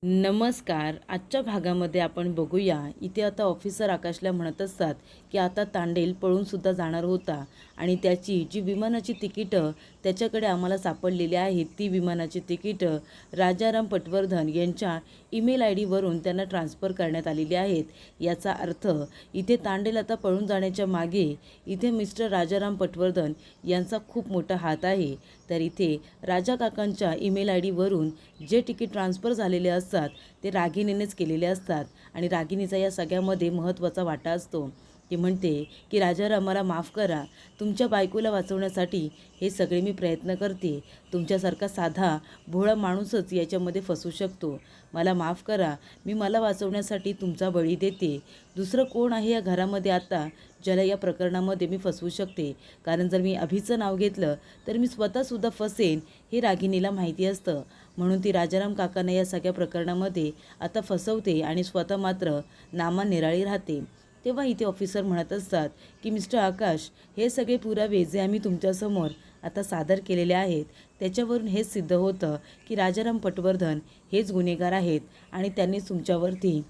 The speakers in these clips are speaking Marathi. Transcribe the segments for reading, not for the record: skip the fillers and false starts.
नमस्कार. आजच्या भागामध्ये आपण बघूया. इथे आता ऑफिसर आकाशला म्हणत असतात की आता तांडेल पळूनसुद्धा जाणार होता आणि त्याची जी विमानाची तिकीटं त्याच्याकडे आम्हाला सापडलेली आहेत, ती विमानाची तिकीटं राजाराम पटवर्धन यांच्या ईमेल आय डीवरून त्यांना ट्रान्सफर करण्यात आलेली आहेत. याचा अर्थ इथे तांडेल आता पळून जाण्याच्या मागे इथे मिस्टर राजाराम पटवर्धन यांचा खूप मोठा हात आहे. तर इथे राजा काकांच्या ईमेल आय डीवरून जे तिकीट ट्रान्सफर झालेले असतात ते रागिणीनेच केलेले असतात आणि रागिणीचा या सगळ्यामध्ये महत्त्वाचा वाटा असतो. ती म्हणते की राजाराम मला माफ करा, तुमच्या बायकोला वाचवण्यासाठी हे सगळे मी प्रयत्न करते. तुमच्यासारखा साधा भोळा माणूसच याच्यामध्ये फसू शकतो. मला माफ करा, मी मला वाचवण्यासाठी तुमचा बळी देते. दुसरं कोण आहे या घरामध्ये आता ज्याला या प्रकरणामध्ये मी फसवू शकते? कारण जर मी अभिचं नाव घेतलं तर मी स्वतःसुद्धा फसेन हे रागिणीला माहिती असतं. म्हणून ती राजाराम काकांना या सगळ्या प्रकरणामध्ये आता फसवते आणि स्वतः मात्र नामानिराळी राहते. तेव्हा इथे ऑफिसर म्हणत असतात की मिस्टर आकाश, हे सगळे पुरावे जे आम्ही तुमच्यासमोर आता सादर केलेले आहेत त्याच्यावरून हेच सिद्ध होतं की राजाराम पटवर्धन हेच गुन्हेगार आहेत आणि त्यांनी तुमच्यावरती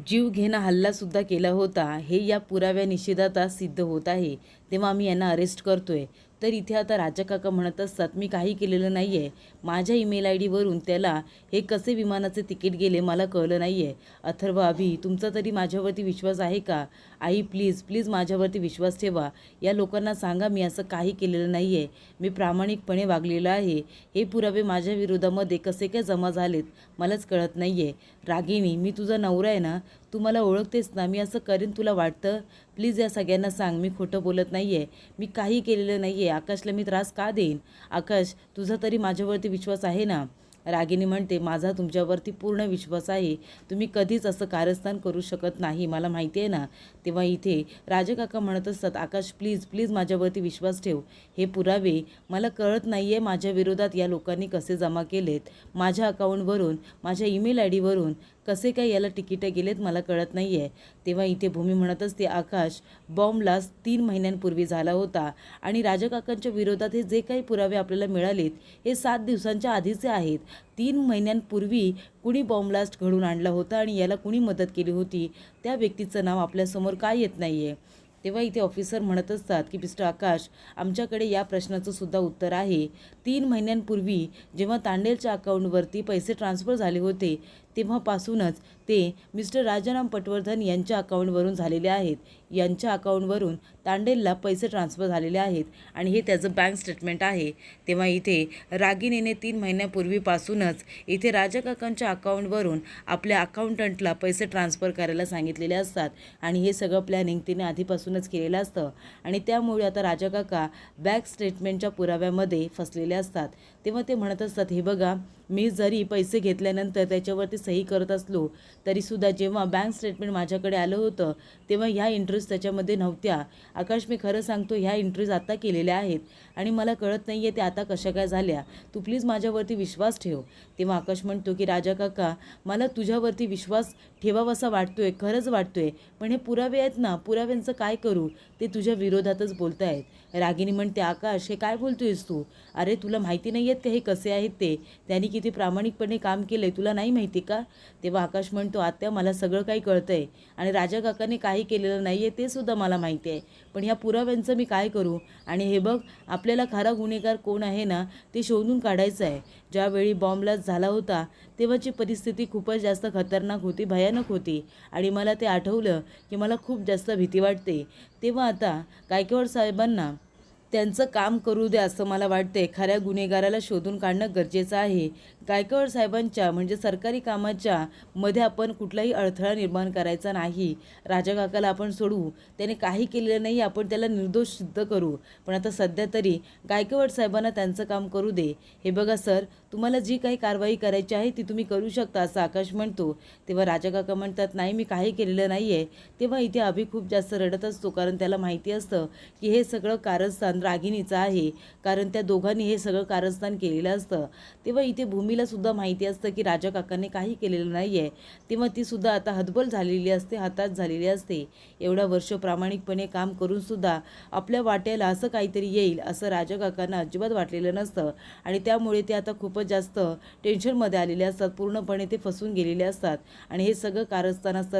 जीवघेणा हल्लासुद्धा केला होता. हे या पुराव्यानिशी आता सिद्ध होत आहे. तेव्हा आम्ही यांना अरेस्ट करतोय. तर इथे आता राजा काका म्हणत असतात मी काही केलेलं नाही आहे. माझ्या ईमेल आय डीवरून त्याला हे कसे विमानाचे तिकीट गेले मला कळलं नाही आहे. अथर्व, अभि, तुमचा तरी माझ्यावरती विश्वास आहे का? आई, प्लीज प्लीज माझ्यावरती विश्वास ठेवा. या लोकांना सांगा मी असं काही केलेलं नाही आहे. मी प्रामाणिकपणे वागलेलं आहे. हे पुरावे माझ्या विरोधामध्ये कसे काय जमा झालेत मलाच कळत नाही आहे. रागिणी, मी तुझा नवरा आहे ना, तू मला ओळखतेस ना, मी असं करेन तुला वाटतं? प्लीज या सगळ्यांना सांग मी खोटं बोलत नाही आहे. मी काही केलेलं नाही आहे. आकाशला मी त्रास का देईन? आकाश, तुझा तरी माझ्यावरती विश्वास आहे ना? रागिणी म्हणते माझा तुमच्यावरती पूर्ण विश्वास आहे. तुम्ही कधीच असं कारस्थान करू शकत नाही, मला माहिती आहे ना. तेव्हा इथे राजकाका म्हणत असतात आकाश प्लीज प्लीज माझ्यावरती विश्वास ठेव. हे पुरावे मला कळत नाही आहे माझ्या विरोधात या लोकांनी कसे जमा केलेत. माझ्या अकाउंटवरून, माझ्या ईमेल आय डीवरून कसे काय याला तिकीटं गेलेत मला कळत नाही आहे. तेव्हा इथे भूमी म्हणत असते आकाश, बॉम्ब ब्लास्ट 3 महिन्यांपूर्वी झाला होता आणि राजकाकांच्या विरोधात हे जे काही पुरावे आपल्याला मिळालेत हे 7 दिवसांच्या आधीचे आहेत. 3 महिन्यांपूर्वी कुणी बॉम्ब ब्लास्ट घडवून आणला होता आणि याला कुणी मदत केली होती त्या व्यक्तीचं नाव आपल्यासमोर का येत नाही आहे? तेव्हा इथे ऑफिसर म्हणत असतात की मिस्टर आकाश, आमच्याकडे या प्रश्नाचं सुद्धा उत्तर आहे. 3 महिन्यांपूर्वी जेव्हा तांडेलच्या अकाउंटवरती पैसे ट्रान्सफर झाले होते तेव्हापासूनच ते मिस्टर राजाराम पटवर्धन यांच्या अकाउंटवरून झालेले आहेत. यांच्या अकाउंटवरून तांडेलला पैसे ट्रान्सफर झालेले आहेत आणि हे त्याचं बँक स्टेटमेंट आहे. तेव्हा इथे रागिणीने 3 महिन्यापूर्वीपासूनच इथे राजाकाकांच्या अकाउंटवरून आपल्या अकाउंटंटला पैसे ट्रान्सफर करायला सांगितलेले असतात आणि हे सगळं प्लॅनिंग तिने आधीपासूनच केलेलं असतं आणि त्यामुळे आता राजाकाका बँक स्टेटमेंटच्या पुराव्यामध्ये फसलेले असतात. तेव्हा ते म्हणत असतात हे बघा, मी जरी पैसे घेतल्यानंतर त्याच्यावरती सही करत असलो तरीसुद्धा जेव्हा बँक स्टेटमेंट माझ्याकडे आलं होतं तेव्हा ह्या एंट्रीज त्याच्यामध्ये नव्हत्या. आकाश, मी खरं सांगतो ह्या एंट्रीज आता केलेल्या आहेत आणि मला कळत नाही आहे ते आता कशा काय झाल्या. तू प्लीज माझ्यावरती विश्वास ठेव. तेव्हा आकाश म्हणतो की राजा काका, मला तुझ्यावरती विश्वास ठेवावासा वाटतोय, खरंच वाटतोय, पण हे पुरावे आहेत ना, पुराव्यांचं काय करू? ते तुझ्या विरोधातच बोलत आहेत. रागिणी म्हणते आकाश, हे काय बोलतोयस तू? अरे तुला माहिती नाही आहेत का हे कसे आहेत ते? त्यांनी किती प्रामाणिकपणे काम केलं आहे तुला नाही माहिती का? तेव्हा आकाश म्हणतो आत्या, मला सगळं काही कळतं आहे आणि राजा काकाने काही केलेलं नाही आहे ते सुद्धा मला माहिती आहे, पण ह्या पुराव्यांचं मी काय करू? आणि हे बघ, आपल्याला खरा गुन्हेगार कोण आहे ना ते शोधून काढायचं आहे. ज्यावेळी बॉम्ब ब्लास्ट झाला होता तेव्हाची परिस्थिती खूपच जास्त खतरनाक होती, भयानक होती आणि मला ते आठवलं की मला खूप जास्त भीती वाटते. तेव्हा आता गायकवाड साहेबांना त्यांचं काम करू द्या असं मला वाटते. खऱ्या गुन्हेगाराला शोधून काढणं गरजेचं आहे. गायकवाड साहेबांच्या म्हणजे सरकारी कामाच्या मध्ये आपण कुठलाही अडथळा निर्माण करायचा नाही. राजा काकाला आपण सोडवू, त्याने काही केलेलं नाही, आपण त्याला निर्दोष सिद्ध करू. पण आता सध्या तरी गायकवाड साहेबांना त्यांचं काम करू दे. हे बघा सर, तुम्हाला जी काही कारवाई करायची आहे ती तुम्ही करू शकता असं आकाश म्हणतो. तेव्हा राजा काका म्हणतात नाही मी काही केलेलं नाही आहे. तेव्हा इथे अभि खूप जास्त रडत असतो कारण त्याला माहिती असतं की हे सगळं कारस्थान रागिणीचं आहे, कारण त्या दोघांनी हे सगळं कारस्थान केलेलं असतं. तेव्हा इथे भूमीला भूमीला सुद्धा माहिती असतं की राजा काकांनी काही केलेलं नाही आहे, तेव्हा ती सुद्धा आता हतबल झालेली असते, हातात झालेली असते. एवढ्या वर्ष प्रामाणिकपणे काम करून सुद्धा आपल्या वाट्याला असं काहीतरी येईल असं राजा काकांना अजिबात वाटलेलं नसतं आणि त्यामुळे ते आता खूपच जास्त टेन्शनमध्ये आलेले असतात, पूर्णपणे ते फसून गेलेले असतात. आणि हे सगळं कारस्थान असतं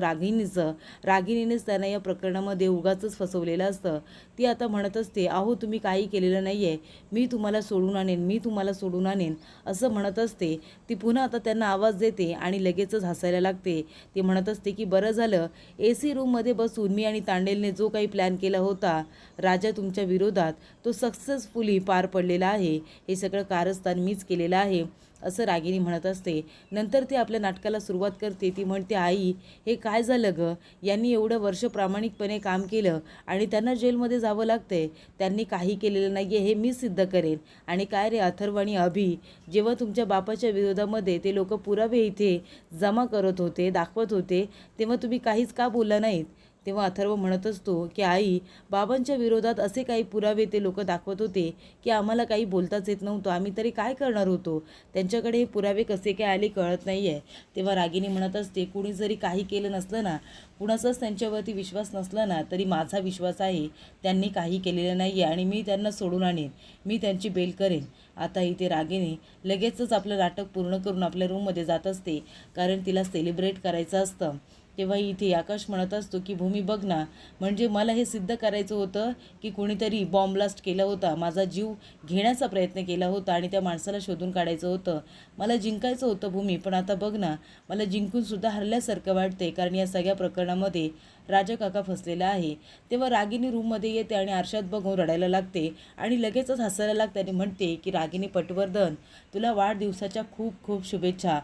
रागिणीनेच त्यांना या प्रकरणामध्ये उगाचच फसवलेलं असतं. ती आता म्हणत असते, अहो तुम्ही काही केलेलं नाही आहे, मी तुम्हाला सोडून आणेन असं म्हणत असते. ती पुन्हा आता त्यांना आवाज देते आणि लगेचच हसायला लागते. ती म्हणत असते की बरं झालं AC रूममध्ये बसून मी आणि तांडेलने जो काही प्लॅन केला होता राजा तुमच्या विरोधात, तो सक्सेसफुली पार पडलेला आहे. हे सगळं कारस्थान मीच केलेलं आहे असं रागिनी म्हणत असते. नंतर ती आपल्या नाटकाला सुरुवात करते. ती म्हणते, आई हे काय झालं गं, यांनी एवढं वर्ष प्रामाणिकपणे काम केलं आणि त्यांना जेलमध्ये जावं लागतंय. त्यांनी काही केलेलं नाही आहे हे मी सिद्ध करेन. आणि काय रे अथर्व आणि अभि, जेव्हा तुमच्या बापाच्या विरोधामध्ये ते लोक पुरावे इथे जमा करत होते, दाखवत होते, तेव्हा तुम्ही काहीच का बोलला नाहीत? तेव्हा अथर्व म्हणत असतो की आई, बाबांच्या विरोधात असे काही पुरावे ते लोक दाखवत होते की आम्हाला काही बोलताच येत नव्हतं, आम्ही तरी काय करणार होतो? त्यांच्याकडे हे पुरावे कसे काय आले कळत नाही आहे. तेव्हा रागिनी म्हणत असते, कुणी जरी काही केलं नसलं ना, कुणाचाच त्यांच्यावरती विश्वास नसला ना, तरी माझा विश्वास आहे त्यांनी काही केलेलं नाही आहे आणि मी त्यांना सोडून आणेन, मी त्यांची बेल करेन. आता इथे रागिनी लगेचच आपलं नाटक पूर्ण करून आपल्या रूममध्ये जात असते, कारण तिला सेलिब्रेट करायचं असतं. तेव्हा इथे आकाश म्हणत असतो की भूमी बघ ना, म्हणजे मला हे सिद्ध करायचं होतं की कोणीतरी बॉम्ब ब्लास्ट केला होता, माझा जीव घेण्याचा प्रयत्न केला होता आणि त्या माणसाला शोधून काढायचं होतं, मला जिंकायचं होतं भूमी. पण आता बघ ना, मला जिंकूनसुद्धा हरल्यासारखं वाटते, कारण या सगळ्या प्रकरणामध्ये राजा काका फसलेला आहे. तेव्हा रागिनी रूममध्ये येते आणि आरशात बघून रडायला लागते आणि लगेचच हसायला लागते आणि म्हणते की रागिनी पटवर्धन, तुला वाढदिवसाच्या खूप खूप शुभेच्छा.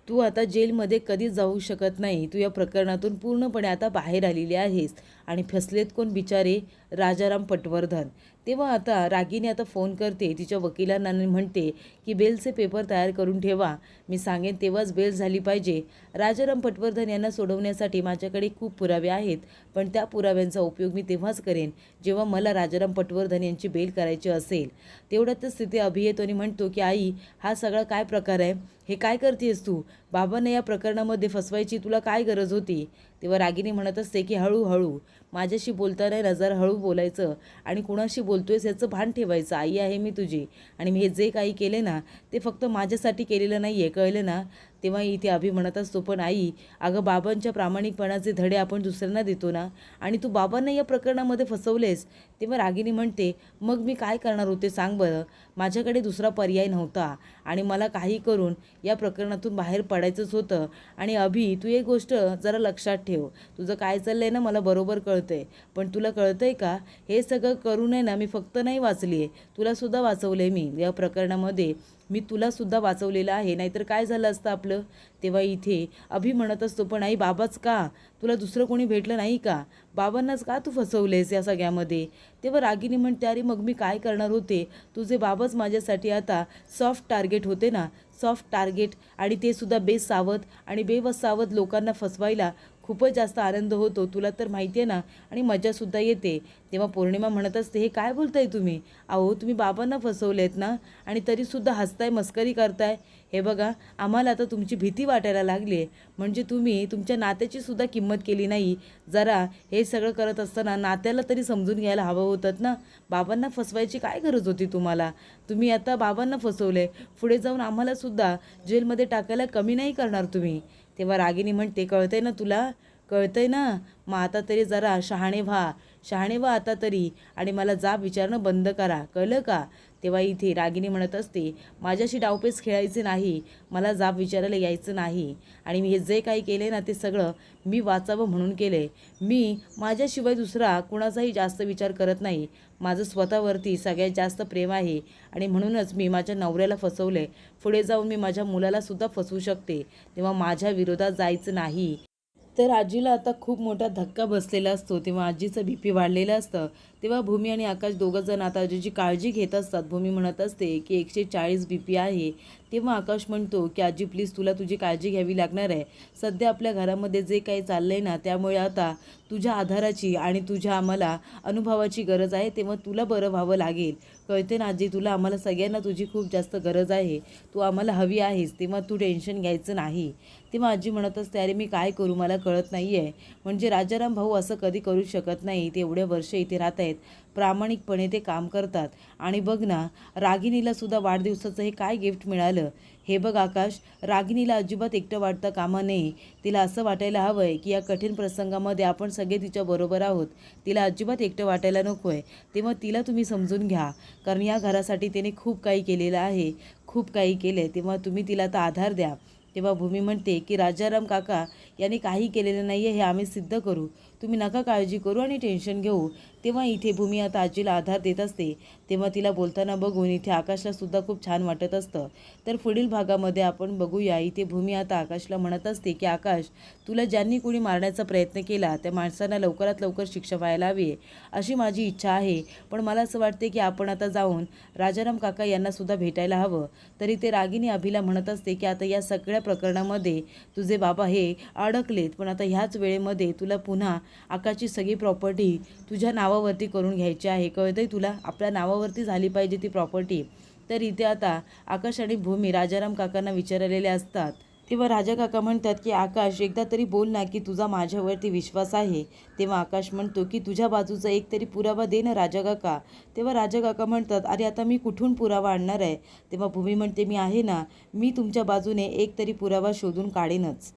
तू आता जेलमध्ये कधीच जाऊ शकत नाही, तू या प्रकरणातून पूर्णपणे आता बाहेर आलेली आहेस. आणि फसलेत कोण बिचारे? राजाराम पटवर्धन. तेव्हा आता रागिनी आता फोन करते तिच्या वकिलांना आणि म्हणते की बेलचे पेपर तयार करून ठेवा, मी सांगेन तेव्हाच बेल झाली पाहिजे. राजाराम पटवर्धन यांना सोडवण्यासाठी माझ्याकडे खूप पुरावे आहेत, पण त्या पुराव्यांचा उपयोग मी तेव्हाच करेन जेव्हा मला राजाराम पटवर्धन यांची बेल करायची असेल. तेवढ्यातच तिथे अभि येतो आणि म्हणतो की आई, हा सगळा काय प्रकार आहे, हे काय करतेस तू? बाबांना या प्रकरणामध्ये फसवायची तुला काय गरज होती? तेव्हा रागिनी म्हणत असते की हळूहळू माझ्याशी बोलताना ना जरा हळू बोलायचं आणि कुणाशी बोलतोयस याचं भान ठेवायचं. आई आहे मी तुझी आणि मी हे जे काही केले ना ते फक्त माझ्यासाठी केलेलं नाही आहे, कळलं ना? तेव्हा इथे अभि म्हणत असतो, पण आई अगं, बाबांच्या प्रामाणिकपणाचे धडे आपण दुसऱ्यांना देतो ना, आणि तू बाबांना या प्रकरणामध्ये फसवलेस. तेव्हा रागिनी म्हणते, मग मी काय करणार होते सांग बरं? माझ्याकडे दुसरा पर्याय नव्हता आणि मला काही करून या प्रकरणातून बाहेर पडायचंच होतं. आणि अभि, तू एक गोष्ट जरा लक्षात ठेव, तुझं काय चाललंय ना मला बरोबर कळतंय, पण तुला कळतंय का, हे सगळं करू नये ना, मी फक्त नाही वाचली आहे, तुलासुद्धा वाचवलं आहे मी या प्रकरणामध्ये, मी तुलासुद्धा वाचवलेलं आहे, नाहीतर काय झालं असतं आपलं? तेव्हा इथे अभि म्हणत असतो, पण आई बाबाच का, तुला दुसरं कोणी भेटलं नाही का? बाबांनाच का तू फसवलेस या सगळ्यामध्ये? तेव्हा रागिनी म्हणते, अरे मग मी काय करणार होते, तुझे बाबाच माझ्यासाठी आता सॉफ्ट टार्गेट होते ना, सॉफ्ट टार्गेट, आणि ते सुद्धा बेसावध आणि बेवसावध लोकांना फसवायला खूपच जास्त आनंद होतो, तुला तर माहिती आहे ना, आणि मजासुद्धा येते. तेव्हा पौर्णिमा म्हणत असते, हे काय बोलताय तुम्ही? अहो तुम्ही बाबांना फसवलेत ना, आणि तरीसुद्धा हसताय, मस्करी करताय. हे बघा, आम्हाला आता तुमची भीती वाटायला लागली आहे, म्हणजे तुम्ही तुमच्या नात्याची सुद्धा किंमत केली नाही. जरा हे सगळं करत असताना नात्याला तरी समजून घ्यायला हवं होतं ना. बाबांना फसवायची काय गरज होती तुम्हाला? तुम्ही आता बाबांना फसवले, पुढे जाऊन आम्हालासुद्धा जेलमध्ये टाकायला कमी नाही करणार तुम्ही. तेव्हा रागिनी म्हणते, कळतंय ना तुला, कळतंय ना, मग आता तरी जरा शहाणे व्हा आता तरी, आणि मला जाब विचारणं बंद करा, कळलं का? तेव्हा इथे रागिनी म्हणत असते, माझ्याशी डावपेच खेळायचे नाही, मला जाब विचारायला यायचं नाही, आणि मी हे जे काही केले ना ते सगळं मी वाचावं म्हणून केले. मी माझ्याशिवाय दुसरा कुणाचाही जास्त विचार करत नाही, माझं स्वतःवरती सगळ्यात जास्त प्रेम आहे, आणि म्हणूनच मी माझ्या नवऱ्याला फसवले, पुढे जाऊन मी माझ्या मुलालासुद्धा फसवू शकते, तेव्हा माझ्या विरोधात जायचं नाही. तर आजीला आता खूप मोठा धक्का बसलेला असतो. तेव्हा आजीचं BP वाढलेलं असतं. तेव्हा भूमी आणि आकाश दोघंजण आता आजीची काळजी घेत असतात. भूमी म्हणत असते की 140 BP आहे. तेव्हा आकाश म्हणतो की आजी प्लीज, तुला तुझी काळजी घ्यावी लागणार आहे. सध्या आपल्या घरामध्ये जे काही चाललंय ना, त्यामुळे आता तुझ्या आधाराची आणि तुझ्या आम्हाला अनुभवाची गरज आहे, तेव्हा तुला बरं व्हावं लागेल. कळते ना आजी, तुला आम्हाला सगळ्यांना तुझी खूप जास्त गरज आहे, तू आम्हाला हवी आहेस, तेव्हा तू टेन्शन घ्यायचं नाही. तेव्हा आजी म्हणत असते, अरे मी काय करू, मला कळत नाही आहे. म्हणजे राजाराम भाऊ असं कधी करू शकत नाही, ते एवढे वर्ष इथे राहत आहेत, प्रामाणिकपणे ते काम करतात. आणि बघ ना, रागिणीला सुद्धा वाढदिवसाचं हे काय गिफ्ट मिळालं. हे बघ आकाश, रागिणीला अजिबात एकटं वाटता कामा नये. तिला असं वाटायला हवं आहे की या कठीण प्रसंगामध्ये आपण सगळे तिच्याबरोबर आहोत. तिला अजिबात एकटं वाटायला नको आहे. तेव्हा तिला तुम्ही समजून घ्या, कारण या घरासाठी तिने खूप काही केलेलं आहे, खूप काही केलं आहे. तेव्हा तुम्ही तिला आता आधार द्या. तेव्हा भूमी म्हणते की राजाराम काका यांनी काही केलेलं नाही आहे, हे आम्ही सिद्ध करू. तुम्ही नका काळजी करू आणि टेन्शन घेऊ. तेव्हा इथे भूमी आता आजीला आधार देत असते. तेव्हा तिला बोलताना बघून इथे आकाशला सुद्धा खूप छान वाटत असतं. तर पुढील भागामध्ये आपण बघूया, इथे भूमी आता आकाशला म्हणत असते की आकाश, तुला ज्यांनी कोणी मारण्याचा प्रयत्न केला त्या माणसांना लवकरात लवकर शिक्षा व्हायला हवी आहे, अशी माझी इच्छा आहे. पण मला असं वाटते की आपण आता जाऊन राजाराम काका यांना सुद्धा भेटायला हवं. तरी ते रागिनी अभिला म्हणत असते की आता या सगळ्या प्रकरणामध्ये तुझे बाबा हे अडकलेत, पण आता ह्याच वेळेमध्ये तुला पुन्हा आकाशची सगळी प्रॉपर्टी तुझ्या नावावरती करून घ्यायची आहे. कळतंय तुला, आपल्या नावावरती झाली पाहिजे ती प्रॉपर्टी. तर इथे आता आकाश आणि भूमी राजाराम काकांना विचारलेले असतात. तेव्हा राजा काका म्हणतात की आकाश, एकदा तरी बोल ना की तुझा माझ्यावरती विश्वास आहे. तेव्हा आकाश म्हणतो की तुझ्या बाजूचा एक तरी पुरावा दे ना राजा काका. तेव्हा राजा काका म्हणतात, अरे आता मी कुठून पुरावा आणणार आहे. तेव्हा भूमी म्हणते, मी आहे ना, मी तुमच्या बाजूने एक तरी पुरावा शोधून काढेनच.